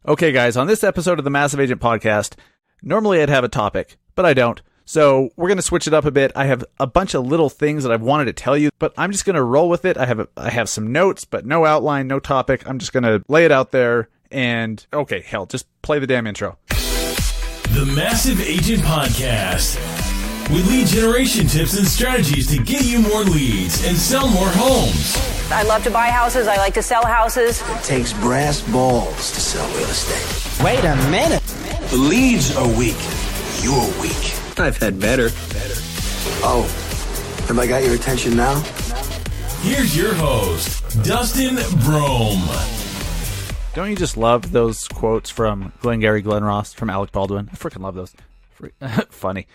Okay, guys, on this episode of the Massive Agent Podcast, normally I'd have a topic, but I don't. So we're going to switch it up a bit. I have a bunch of little things that I've wanted to tell you, but I'm just going to roll with it. I have some notes, but no outline, no topic. I'm just going to lay it out there and, okay, hell, just play the damn intro. The Massive Agent Podcast, with lead generation tips and strategies to get you more leads and sell more homes. I love to buy houses. I like to sell houses. It takes brass balls to sell real estate. Wait a minute. The leads are weak. You're weak. I've had better. Oh, have I got your attention now? Here's your host, Dustin Brohm. Don't you just love those quotes from Glengarry Glen Ross, from Alec Baldwin? I freaking love those. Funny.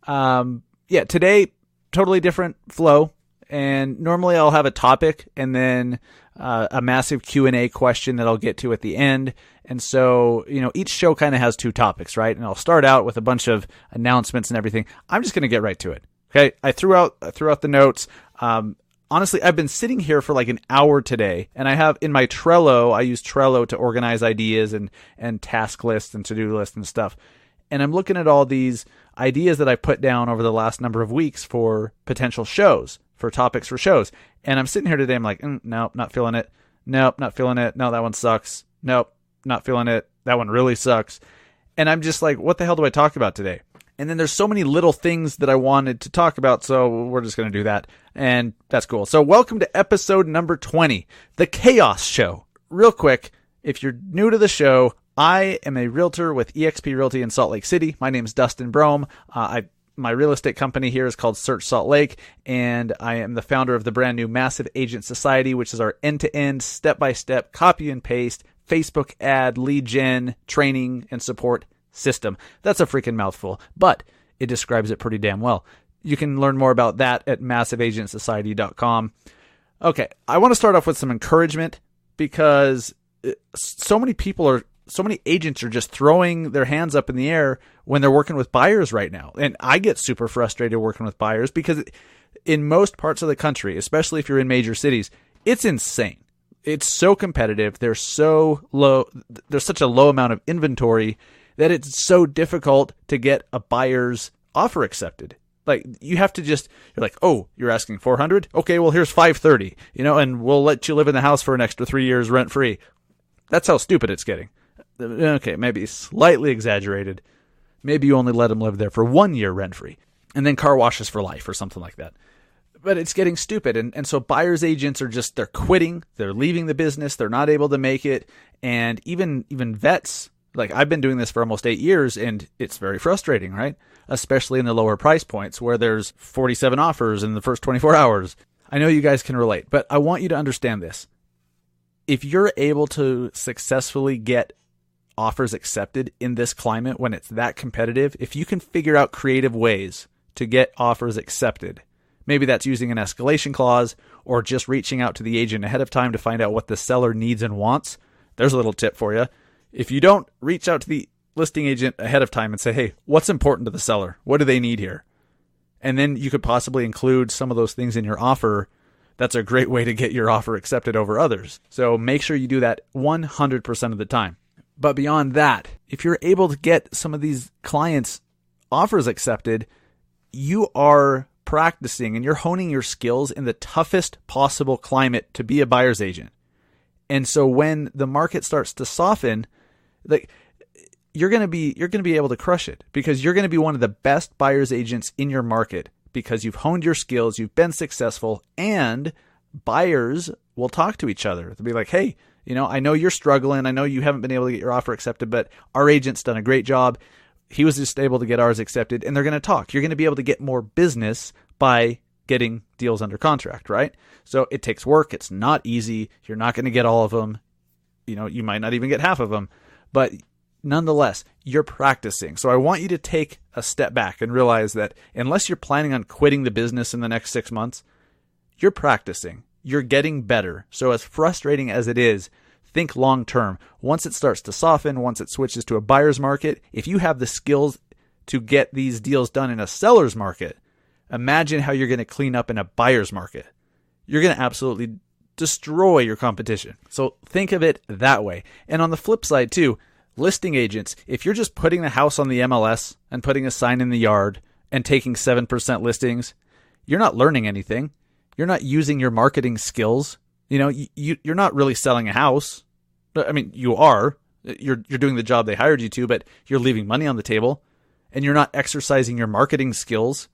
Yeah, today, totally different flow. And normally I'll have a topic and then a massive Q&A question that I'll get to at the end. And so, each show kind of has two topics, right? And I'll start out with a bunch of announcements and everything. I'm just going to get right to it. Okay. I threw out the notes. Honestly, I've been sitting here for like an hour today, and I have in my Trello, I use Trello to organize ideas and task lists and to-do lists and stuff. And I'm looking at all these ideas that I put down over the last number of weeks for potential shows, for topics for shows. And I'm sitting here today, I'm like, nope, not feeling it. Nope, not feeling it. No, that one sucks. Nope, not feeling it. That one really sucks. And I'm just like, what the hell do I talk about today? And then there's so many little things that I wanted to talk about, so we're just going to do that. And that's cool. So welcome to episode number 20, The Chaos Show. Real quick, if you're new to the show, I am a realtor with eXp Realty in Salt Lake City. My name is Dustin Brohm. My real estate company here is called Search Salt Lake, and I am the founder of the brand new Massive Agent Society, which is our end-to-end, step-by-step, copy and paste, Facebook ad, lead gen, training, and support system. That's a freaking mouthful, but it describes it pretty damn well. You can learn more about that at massiveagentsociety.com. Okay, I want to start off with some encouragement because so many agents are just throwing their hands up in the air when they're working with buyers right now. And I get super frustrated working with buyers because in most parts of the country, especially if you're in major cities, it's insane. It's so competitive. There's so low. There's such a low amount of inventory that it's so difficult to get a buyer's offer accepted. Like you have to you're like, oh, you're asking 400? Okay, well here's 530, and we'll let you live in the house for an extra 3 years rent free. That's how stupid it's getting. Okay, maybe slightly exaggerated. Maybe you only let them live there for 1 year rent free and then car washes for life or something like that. But it's getting stupid. And so buyer's agents are they're quitting. They're leaving the business. They're not able to make it. And even vets, like I've been doing this for almost 8 years and it's very frustrating, right? Especially in the lower price points where there's 47 offers in the first 24 hours. I know you guys can relate, but I want you to understand this. If you're able to successfully get offers accepted in this climate when it's that competitive, if you can figure out creative ways to get offers accepted, maybe that's using an escalation clause or just reaching out to the agent ahead of time to find out what the seller needs and wants. There's a little tip for you. If you don't reach out to the listing agent ahead of time and say, hey, what's important to the seller? What do they need here? And then you could possibly include some of those things in your offer. That's a great way to get your offer accepted over others. So make sure you do that 100% of the time. But beyond that, if you're able to get some of these clients' offers accepted, you are practicing and you're honing your skills in the toughest possible climate to be a buyer's agent. And so when the market starts to soften, you're going to be able to crush it because you're going to be one of the best buyer's agents in your market because you've honed your skills, you've been successful, and buyers will talk to each other. They'll be like, hey, I know you're struggling. I know you haven't been able to get your offer accepted, but our agent's done a great job. He was just able to get ours accepted, and they're going to talk. You're going to be able to get more business by getting deals under contract, right? So it takes work. It's not easy. You're not going to get all of them. You might not even get half of them, but nonetheless, you're practicing. So I want you to take a step back and realize that unless you're planning on quitting the business in the next 6 months, you're practicing. You're getting better. So as frustrating as it is, think long term. Once it starts to soften, once it switches to a buyer's market, if you have the skills to get these deals done in a seller's market, imagine how you're going to clean up in a buyer's market. You're going to absolutely destroy your competition. So think of it that way. And on the flip side too, Listing agents, if you're just putting the house on the MLS and putting a sign in the yard and taking 7% listings, you're not learning anything. You're not using your marketing skills. You're not really selling a house. I mean, you are. You're doing the job they hired you to, but you're leaving money on the table and you're not exercising your marketing skills.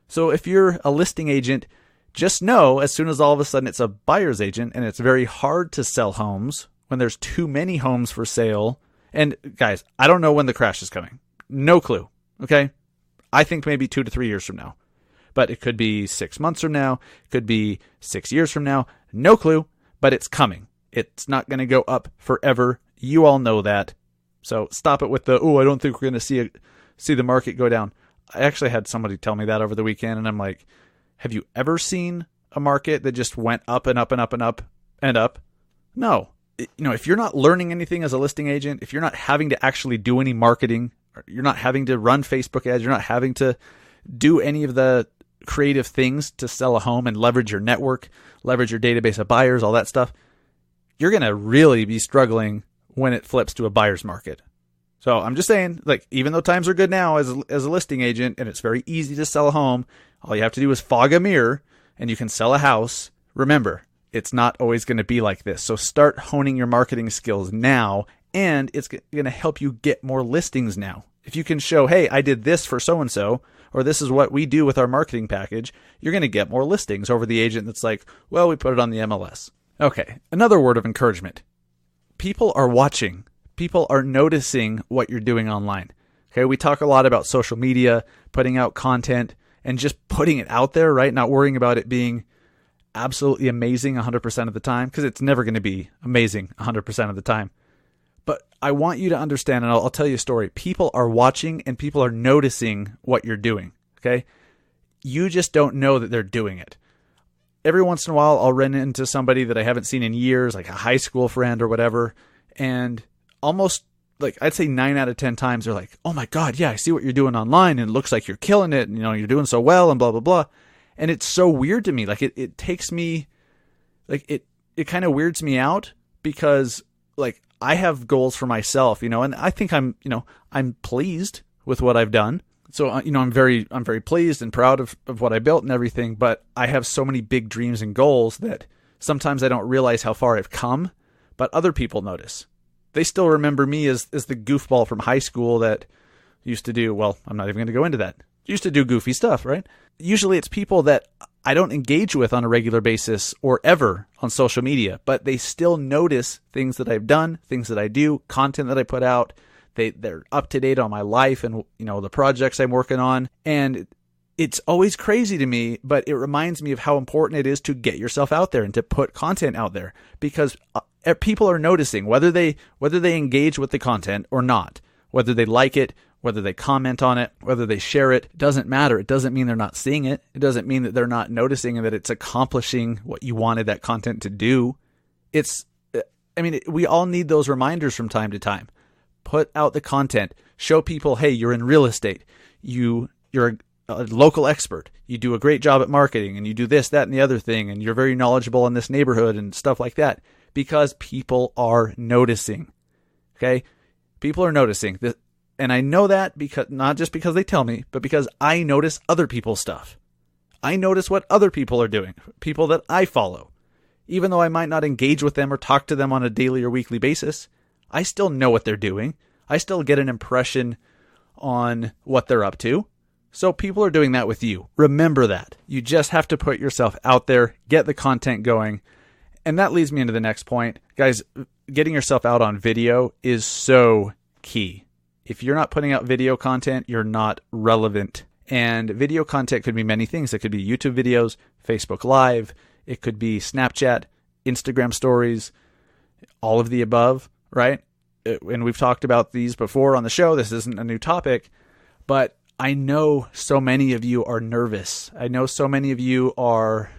So if you're a listing agent, just know as soon as all of a sudden it's a buyer's agent and it's very hard to sell homes when there's too many homes for sale. And guys, I don't know when the crash is coming. No clue. Okay. I think maybe 2 to 3 years from now, but it could be 6 months from now. It could be 6 years from now. No clue, but it's coming. It's not going to go up forever. You all know that. So stop it with I don't think we're going to see the market go down. I actually had somebody tell me that over the weekend, and I'm like, have you ever seen a market that just went up and up and up and up and up? No. If you're not learning anything as a listing agent, if you're not having to actually do any marketing, you're not having to run Facebook ads, you're not having to do any of the creative things to sell a home and leverage your network, leverage your database of buyers, all that stuff, you're going to really be struggling when it flips to a buyer's market. So I'm just saying, like, even though times are good now as a listing agent and it's very easy to sell a home, all you have to do is fog a mirror and you can sell a house. Remember, it's not always going to be like this. So start honing your marketing skills now, and it's going to help you get more listings now. If you can show, hey, I did this for so-and-so, or this is what we do with our marketing package, you're going to get more listings over the agent that's like, well, we put it on the MLS. Okay, another word of encouragement. People are watching. People are noticing what you're doing online. Okay, we talk a lot about social media, putting out content, and just putting it out there, right? Not worrying about it being absolutely amazing 100% of the time, because it's never going to be amazing 100% of the time. But I want you to understand, and I'll tell you a story. People are watching and people are noticing what you're doing, okay? You just don't know that they're doing it. Every once in a while, I'll run into somebody that I haven't seen in years, like a high school friend or whatever, and almost, like, I'd say 9 out of 10 times they're like, oh my God, yeah, I see what you're doing online and it looks like you're killing it and you're doing so well and blah, blah, blah. And it's so weird to me. Like it takes me, like it kind of weirds me out because like I have goals for myself, and I think I'm pleased with what I've done. So, I'm very pleased and proud of what I built and everything, but I have so many big dreams and goals that sometimes I don't realize how far I've come, but other people notice. They still remember me as the goofball from high school that used to do, well, I'm not even going to go into that. Used to do goofy stuff, right? Usually it's people that I don't engage with on a regular basis or ever on social media, but they still notice things that I've done, things that I do, content that I put out. They're up to date on my life and, the projects I'm working on. And it's always crazy to me, but it reminds me of how important it is to get yourself out there and to put content out there, because people are noticing whether they engage with the content or not, whether they like it, whether they comment on it, whether they share it. Doesn't matter. It doesn't mean they're not seeing it. It doesn't mean that they're not noticing and that it's accomplishing what you wanted that content to do. We all need those reminders from time to time. Put out the content. Show people, hey, you're in real estate. You're a local expert. You do a great job at marketing and you do this, that, and the other thing. And you're very knowledgeable in this neighborhood and stuff like that, because people are noticing. Okay. People are noticing that. And I know that because not just because they tell me, but because I notice other people's stuff. I notice what other people are doing, people that I follow. Even though I might not engage with them or talk to them on a daily or weekly basis, I still know what they're doing. I still get an impression on what they're up to. So people are doing that with you. Remember that. You just have to put yourself out there, get the content going. And that leads me into the next point. Guys, getting yourself out on video is so key. If you're not putting out video content, you're not relevant. And video content could be many things. It could be YouTube videos, Facebook Live. It could be Snapchat, Instagram stories, all of the above, right? And we've talked about these before on the show. This isn't a new topic, but I know so many of you are nervous. I know so many of you are,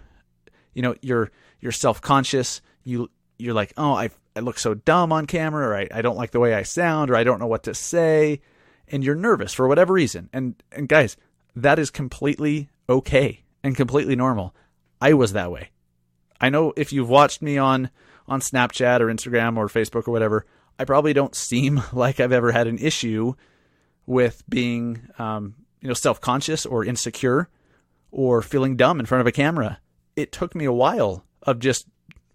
you're self-conscious. You're like, oh, I look so dumb on camera, or I don't like the way I sound, or I don't know what to say. And you're nervous for whatever reason. And guys, that is completely okay and completely normal. I was that way. I know if you've watched me on Snapchat or Instagram or Facebook or whatever, I probably don't seem like I've ever had an issue with being, self-conscious or insecure or feeling dumb in front of a camera. It took me a while of just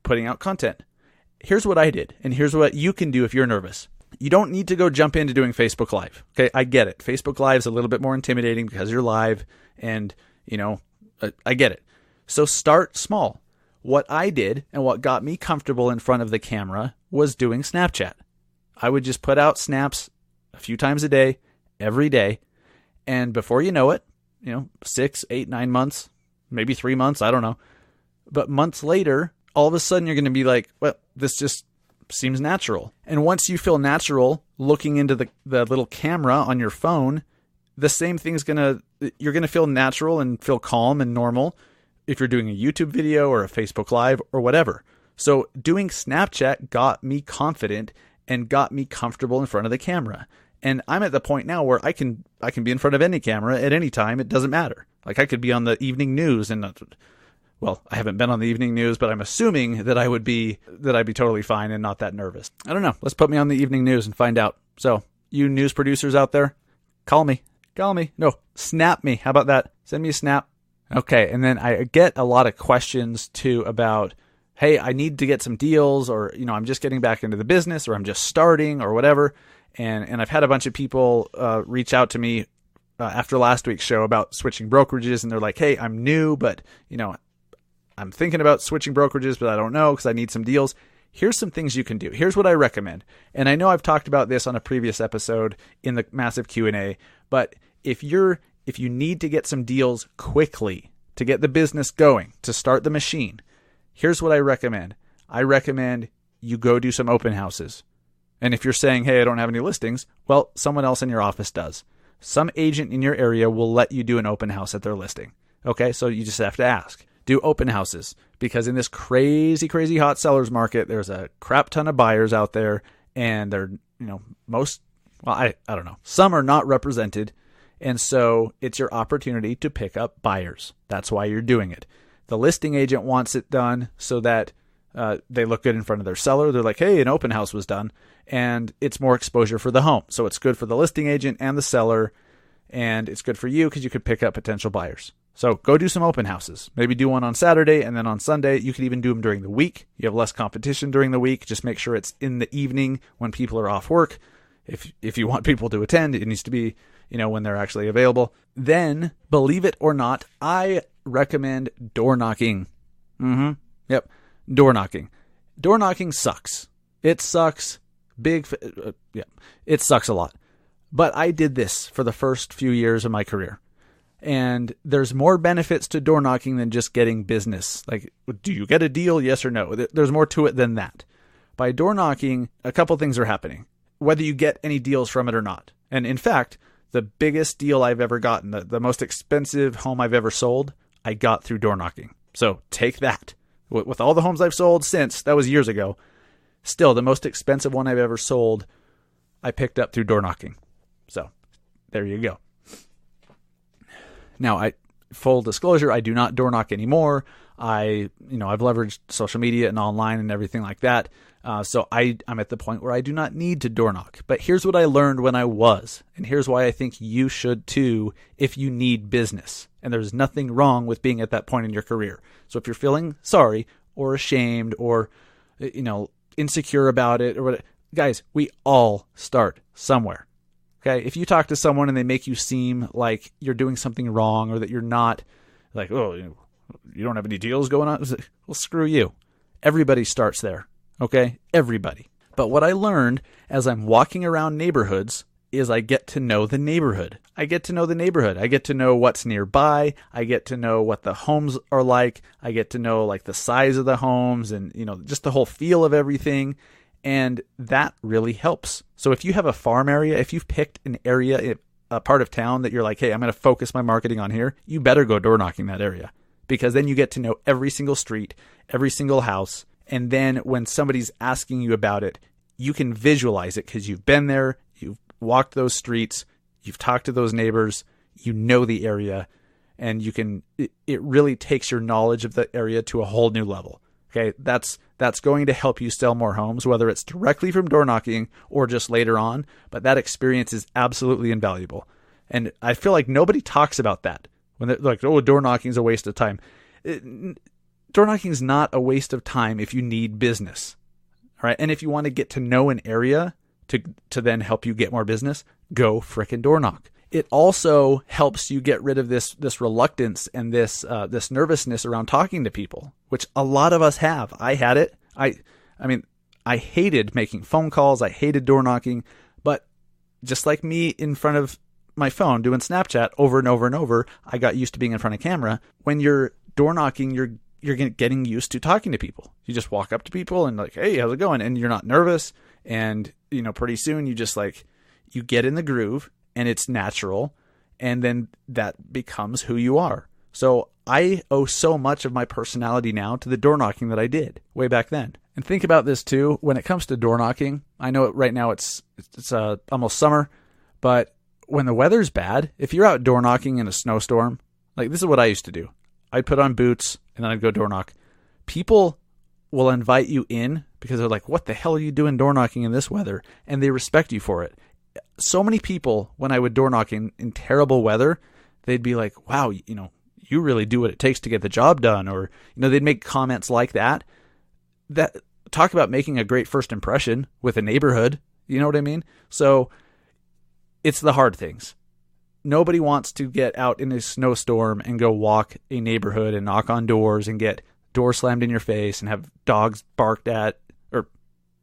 putting out content. Here's what I did, and here's what you can do if you're nervous. You don't need to go jump into doing Facebook Live. Okay, I get it. Facebook Live is a little bit more intimidating because you're live, and, I get it. So start small. What I did and what got me comfortable in front of the camera was doing Snapchat. I would just put out snaps a few times a day, every day, and before you know it, 6, 8, 9 months, maybe 3 months, I don't know. But months later, all of a sudden you're going to be like, well, this just seems natural. And once you feel natural looking into the little camera on your phone, the same thing's you're going to feel natural and feel calm and normal if you're doing a YouTube video or a Facebook Live or whatever. So doing Snapchat got me confident and got me comfortable in front of the camera. And I'm at the point now where I can be in front of any camera at any time. It doesn't matter. Like I could be on the evening news and well, I haven't been on the evening news, but I'm assuming that I'd be totally fine and not that nervous. I don't know. Let's put me on the evening news and find out. So you news producers out there, call me. No, snap me. How about that? Send me a snap. Okay. And then I get a lot of questions too about, hey, I need to get some deals, or, I'm just getting back into the business, or I'm just starting, or whatever. And I've had a bunch of people reach out to me after last week's show about switching brokerages, and they're like, hey, I'm new, but, I'm thinking about switching brokerages, but I don't know because I need some deals. Here's some things you can do. Here's what I recommend. And I know I've talked about this on a previous episode in the massive Q&A, but if you need to get some deals quickly to get the business going, to start the machine, here's what I recommend. I recommend you go do some open houses. And if you're saying, hey, I don't have any listings, well, someone else in your office does. Some agent in your area will let you do an open house at their listing. Okay, so you just have to ask. Do open houses, because in this crazy, crazy hot sellers market, there's a crap ton of buyers out there, and they're, I don't know. Some are not represented. And so it's your opportunity to pick up buyers. That's why you're doing it. The listing agent wants it done so that they look good in front of their seller. They're like, hey, an open house was done, and it's more exposure for the home. So it's good for the listing agent and the seller, and it's good for you because you could pick up potential buyers. So go do some open houses. Maybe do one on Saturday, and then on Sunday. You could even do them during the week. You have less competition during the week. Just make sure it's in the evening when people are off work. If you want people to attend, it needs to be, when they're actually available. Then, believe it or not, I recommend door knocking. Yep. Door knocking. Door knocking sucks. It sucks. It sucks a lot. But I did this for the first few years of my career. And there's more benefits to door knocking than just getting business. Like, do you get a deal? Yes or no? There's more to it than that. By door knocking, a couple things are happening, whether you get any deals from it or not. And in fact, the biggest deal I've ever gotten, the most expensive home I've ever sold, I got through door knocking. So take that. With all the homes I've sold since, that was years ago, still the most expensive one I've ever sold, I picked up through door knocking. So there you go. Now, full disclosure, I do not door knock anymore. I've leveraged social media and online and everything like that. So I'm at the point where I do not need to door knock. But here's what I learned when I was, and here's why I think you should too if you need business. And there's nothing wrong with being at that point in your career. So if you're feeling sorry or ashamed or, insecure about it or whatever, guys, we all start somewhere. Okay, if you talk to someone and they make you seem like you're doing something wrong or that you're not, like, oh, you don't have any deals going on, well, screw you. Everybody starts there, okay? Everybody. But what I learned as I'm walking around neighborhoods is I get to know the neighborhood. I get to know what's nearby. I get to know what the homes are like. I get to know like the size of the homes and, just the whole feel of everything. And that really helps. So if you have a farm area, if you've picked an area, a part of town that you're like, hey, I'm going to focus my marketing on here, you better go door knocking that area, because then you get to know every single street, every single house. And then when somebody's asking you about it, you can visualize it because you've been there, you've walked those streets, you've talked to those neighbors, you know the area, and it really takes your knowledge of the area to a whole new level. Okay, that's going to help you sell more homes, whether it's directly from door knocking or just later on. But that experience is absolutely invaluable. And I feel like nobody talks about that when they're like, oh, door knocking is a waste of time. Door knocking is not a waste of time if you need business. All right. And if you want to get to know an area to then help you get more business, go frickin' door knock. It also helps you get rid of this reluctance and this nervousness around talking to people, which a lot of us have. I had it. I mean, I hated making phone calls. I hated door knocking, but just like me in front of my phone doing Snapchat over and over and over, I got used to being in front of camera. When you're door knocking, you're getting used to talking to people. You just walk up to people and like, hey, how's it going? And you're not nervous. And, pretty soon you just you get in the groove and it's natural. And then that becomes who you are. So I owe so much of my personality now to the door knocking that I did way back then. And think about this too. When it comes to door knocking, I know right now it's almost summer, but when the weather's bad, if you're out door knocking in a snowstorm, like this is what I used to do. I'd put on boots and then I'd go door knock. People will invite you in because they're like, what the hell are you doing door knocking in this weather? And they respect you for it. So many people, when I would door knock in terrible weather, they'd be like, wow, you really do what it takes to get the job done. Or, they'd make comments like that. That talk about making a great first impression with a neighborhood. You know what I mean? So it's the hard things. Nobody wants to get out in a snowstorm and go walk a neighborhood and knock on doors and get doors slammed in your face and have dogs barked at. Or,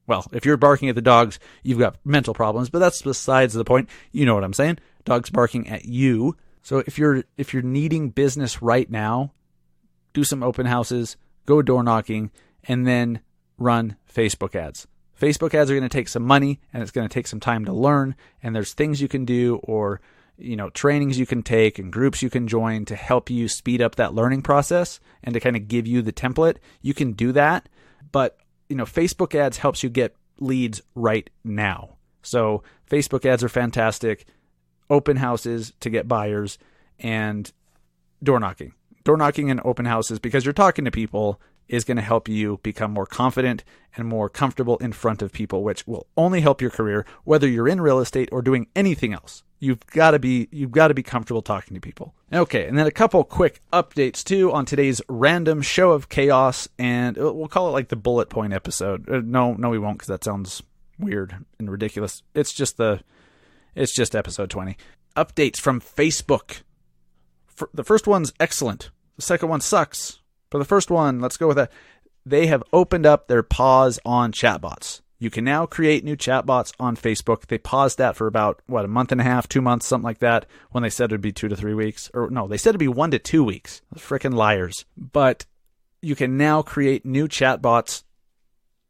well, if you're barking at the dogs, you've got mental problems, but that's besides the point. You know what I'm saying? Dogs barking at you. So if you're needing business right now, do some open houses, go door knocking, and then run Facebook ads. Facebook ads are going to take some money and it's going to take some time to learn. And there's things you can do or, trainings you can take and groups you can join to help you speed up that learning process and to kind of give you the template. You can do that. But, Facebook ads helps you get leads right now. So Facebook ads are fantastic. Open houses to get buyers and door knocking. Door knocking and open houses, because you're talking to people, is going to help you become more confident and more comfortable in front of people, which will only help your career, whether you're in real estate or doing anything else. You've got to be comfortable talking to people. Okay, and then a couple quick updates too on today's random show of chaos, and we'll call it like the bullet point episode. No, we won't, because that sounds weird and ridiculous. It's just episode 20. Updates from Facebook. The first one's excellent. The second one sucks. For the first one, let's go with that. They have opened up their pause on chatbots. You can now create new chatbots on Facebook. They paused that for about, a month and a half, 2 months, something like that, when they said it would be 2 to 3 weeks. Or no, they said it'd be 1 to 2 weeks. Freaking liars. But you can now create new chatbots.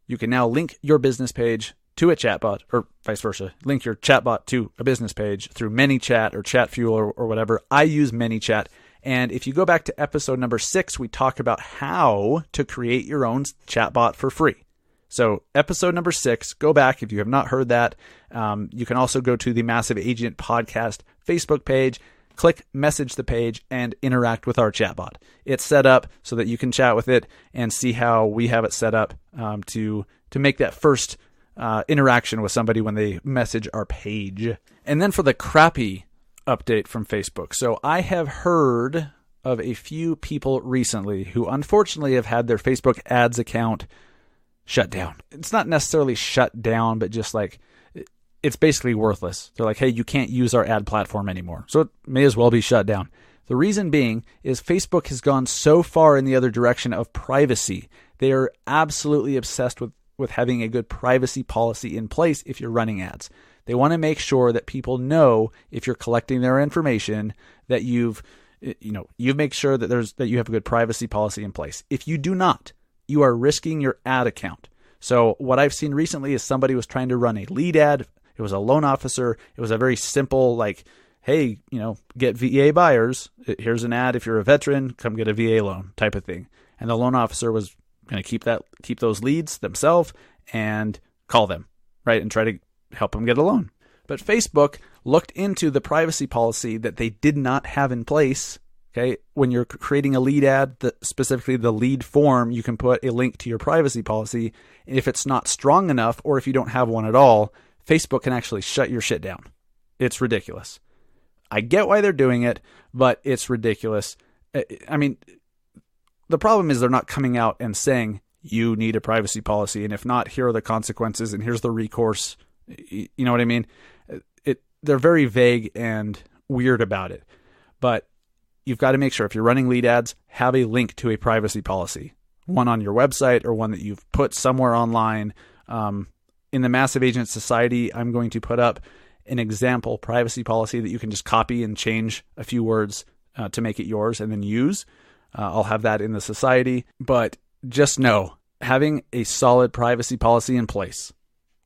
You can now link your business page to a chatbot, or vice versa. Link your chatbot to a business page through ManyChat or ChatFuel or whatever. I use ManyChat. And if you go back to episode number 6, we talk about how to create your own chatbot for free. So episode number 6, go back if you have not heard that. You can also go to the Massive Agent Podcast Facebook page, click message the page, and interact with our chatbot. It's set up so that you can chat with it and see how we have it set up to make that first interaction with somebody when they message our page. And then for the crappy update from Facebook. So I have heard of a few people recently who unfortunately have had their Facebook ads account shut down. It's not necessarily shut down, but just like it's basically worthless. They're like, hey, you can't use our ad platform anymore. So it may as well be shut down. The reason being is Facebook has gone so far in the other direction of privacy. They are absolutely obsessed with having a good privacy policy in place if you're running ads. They want to make sure that people know if you're collecting their information that you make sure that you have a good privacy policy in place. If you do not, you are risking your ad account. So what I've seen recently is somebody was trying to run a lead ad. It was a loan officer. It was a very simple, like, hey, get VA buyers. Here's an ad. If you're a veteran, come get a VA loan type of thing. And the loan officer was going to keep those leads themselves and call them, right? And try to help them get a loan. But Facebook looked into the privacy policy that they did not have in place Okay, when you're creating a lead ad, specifically the lead form, you can put a link to your privacy policy. And if it's not strong enough, or if you don't have one at all, Facebook can actually shut your shit down. It's ridiculous. I get why they're doing it, but it's ridiculous. I mean, the problem is they're not coming out and saying, you need a privacy policy, and if not, here are the consequences, and here's the recourse. You know what I mean? They're very vague and weird about it. But you've got to make sure if you're running lead ads, have a link to a privacy policy, one on your website or one that you've put somewhere online. In the Massive Agent Society, I'm going to put up an example privacy policy that you can just copy and change a few words to make it yours and then use. I'll have that in the society. But just know, having a solid privacy policy in place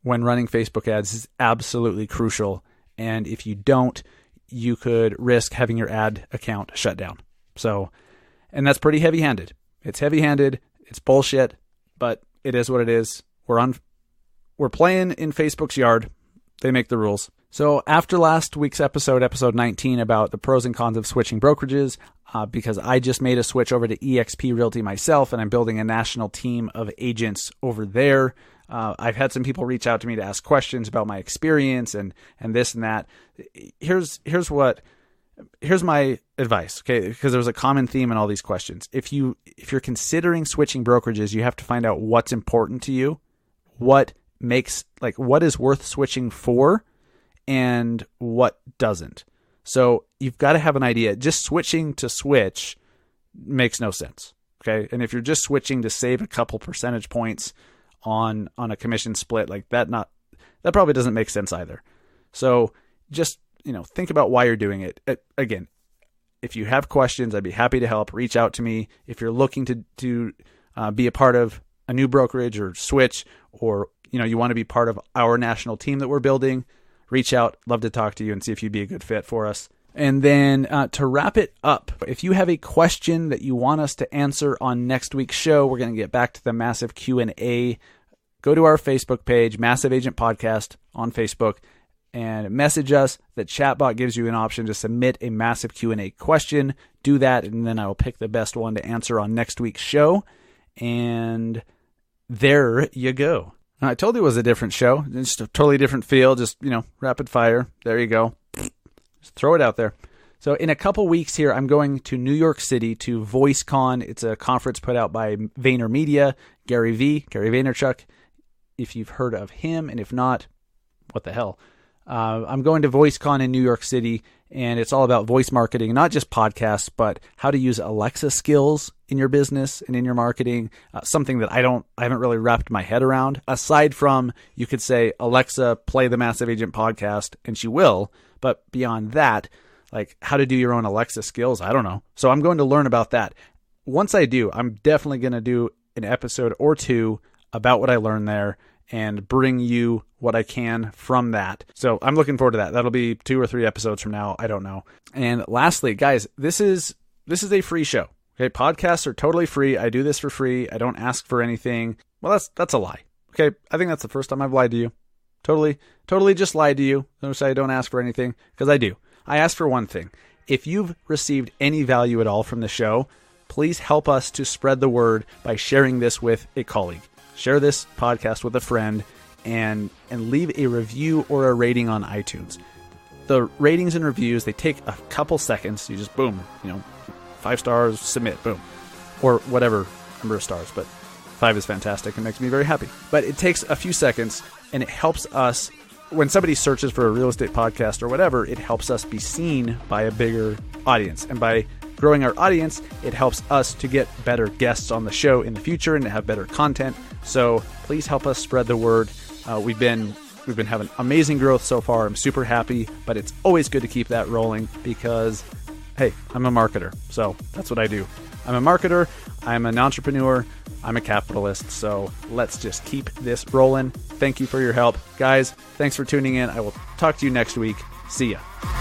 when running Facebook ads is absolutely crucial. And if you don't, you could risk having your ad account shut down. So, and that's pretty heavy-handed. It's heavy-handed. It's bullshit, but it is what it is. We're playing in Facebook's yard. They make the rules. So after last week's episode 19, about the pros and cons of switching brokerages, because I just made a switch over to eXp Realty myself, and I'm building a national team of agents over there. I've had some people reach out to me to ask questions about my experience and this and that. Here's my advice, okay? Because there's a common theme in all these questions. If you're considering switching brokerages, you have to find out what's important to you, what is worth switching for, and what doesn't. So you've got to have an idea. Just switching to switch makes no sense, okay? And if you're just switching to save a couple percentage points on a commission split like that, that probably doesn't make sense either. So just, think about why you're doing it. Again, if you have questions, I'd be happy to help. Reach out to me. If you're looking to be a part of a new brokerage or switch, or you want to be part of our national team that we're building, reach out. Love to talk to you and see if you'd be a good fit for us. And then to wrap it up, if you have a question that you want us to answer on next week's show, we're going to get back to the massive Q&A. Go to our Facebook page, Massive Agent Podcast on Facebook, and message us. The chatbot gives you an option to submit a massive Q&A question. Do that, and then I will pick the best one to answer on next week's show. And there you go. I told you it was a different show. It's just a totally different feel. Just, rapid fire. There you go. Just throw it out there. So in a couple weeks here, I'm going to New York City to VoiceCon. It's a conference put out by VaynerMedia, Gary Vaynerchuk, if you've heard of him. And if not, what the hell? I'm going to VoiceCon in New York City, and it's all about voice marketing, not just podcasts, but how to use Alexa skills in your business and in your marketing. Something that I haven't really wrapped my head around. Aside from, you could say, Alexa, play the Massive Agent Podcast, and she will. But beyond that, like how to do your own Alexa skills, I don't know. So I'm going to learn about that. Once I do, I'm definitely going to do an episode or two about what I learned there and bring you what I can from that. So I'm looking forward to that. That'll be 2 or 3 episodes from now. I don't know. And lastly, guys, this is a free show. Okay, podcasts are totally free. I do this for free. I don't ask for anything. Well, that's a lie. Okay, I think that's the first time I've lied to you. Totally just lied to you. Don't say I don't ask for anything, because I do. I ask for one thing. If you've received any value at all from the show, please help us to spread the word by sharing this with a colleague. Share this podcast with a friend and leave a review or a rating on iTunes. The ratings and reviews, they take a couple seconds. You just boom, 5 stars, submit, boom. Or whatever number of stars, but 5 is fantastic and makes me very happy. But it takes a few seconds, and it helps us, when somebody searches for a real estate podcast or whatever, it helps us be seen by a bigger audience. And by growing our audience, it helps us to get better guests on the show in the future and to have better content. So please help us spread the word. We've been having amazing growth so far. I'm super happy, but it's always good to keep that rolling because, hey, I'm a marketer. So that's what I do. I'm a marketer. I'm an entrepreneur. I'm a capitalist. So let's just keep this rolling. Thank you for your help. Guys, thanks for tuning in. I will talk to you next week. See ya.